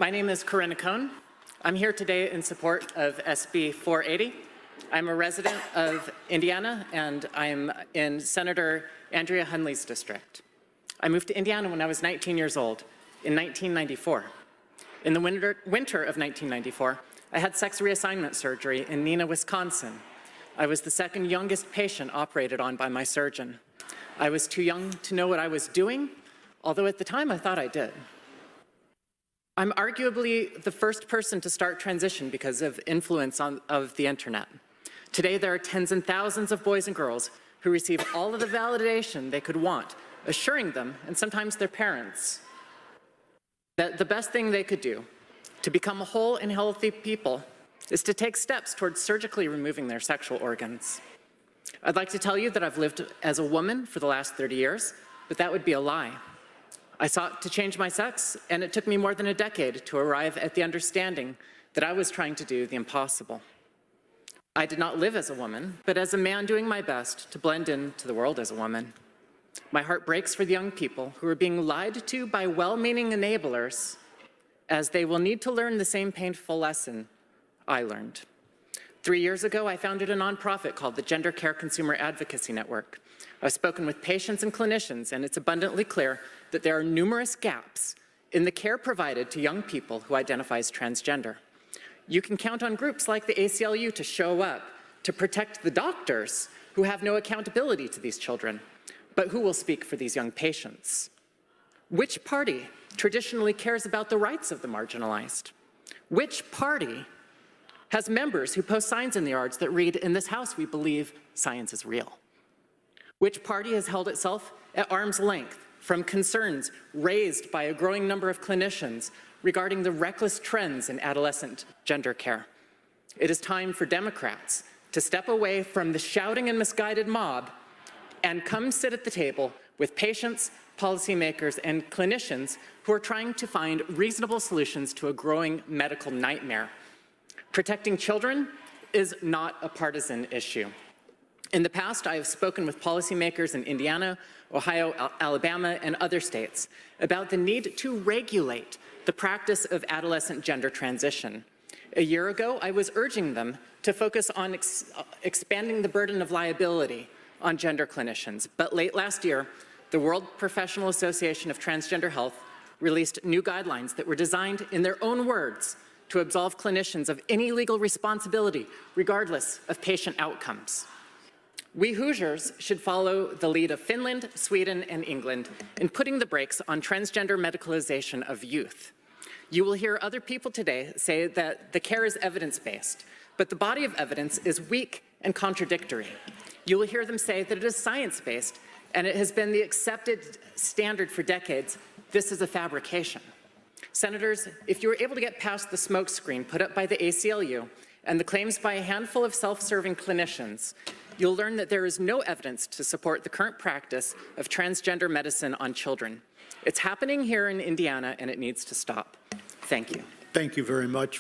My name is Corinna Cohn. I'm here today in support of SB 480. I'm a resident of Indiana, and I'm in Senator Andrea Hunley's district. I moved to Indiana when I was 19 years old in 1994. In the winter of 1994, I had sex reassignment surgery in Neenah, Wisconsin. I was the second youngest patient operated on by my surgeon. I was too young to know what I was doing, although at the time I thought I did. I'm arguably the first person to start transition because of influence of the internet. Today, there are tens and thousands of boys and girls who receive all of the validation they could want, assuring them, and sometimes their parents, that the best thing they could do to become a whole and healthy people is to take steps towards surgically removing their sexual organs. I'd like to tell you that I've lived as a woman for the last 30 years, but that would be a lie. I sought to change my sex, and it took me more than a decade to arrive at the understanding that I was trying to do the impossible. I did not live as a woman, but as a man doing my best to blend into the world as a woman. My heart breaks for the young people who are being lied to by well-meaning enablers, as they will need to learn the same painful lesson I learned. 3 years ago, I founded a nonprofit called the Gender Care Consumer Advocacy Network. I've spoken with patients and clinicians, and it's abundantly clear that there are numerous gaps in the care provided to young people who identify as transgender. You can count on groups like the ACLU to show up to protect the doctors who have no accountability to these children, but who will speak for these young patients? Which party traditionally cares about the rights of the marginalized? Which party has members who post signs in the yards that read, "In this house we believe science is real"? Which party has held itself at arm's length from concerns raised by a growing number of clinicians regarding the reckless trends in adolescent gender care? It is time for Democrats to step away from the shouting and misguided mob and come sit at the table with patients, policymakers, and clinicians who are trying to find reasonable solutions to a growing medical nightmare. Protecting children is not a partisan issue. In the past, I have spoken with policymakers in Indiana, Ohio, Alabama, and other states about the need to regulate the practice of adolescent gender transition. A year ago, I was urging them to focus on expanding the burden of liability on gender clinicians. But late last year, the World Professional Association of Transgender Health released new guidelines that were designed, in their own words, to absolve clinicians of any legal responsibility, regardless of patient outcomes. We Hoosiers should follow the lead of Finland, Sweden, and England in putting the brakes on transgender medicalization of youth. You will hear other people today say that the care is evidence-based, but the body of evidence is weak and contradictory. You will hear them say that it is science-based, and it has been the accepted standard for decades. This is a fabrication. Senators, if you were able to get past the smokescreen put up by the ACLU and the claims by a handful of self-serving clinicians, you'll learn that there is no evidence to support the current practice of transgender medicine on children. It's happening here in Indiana, and it needs to stop. Thank you. Thank you very much.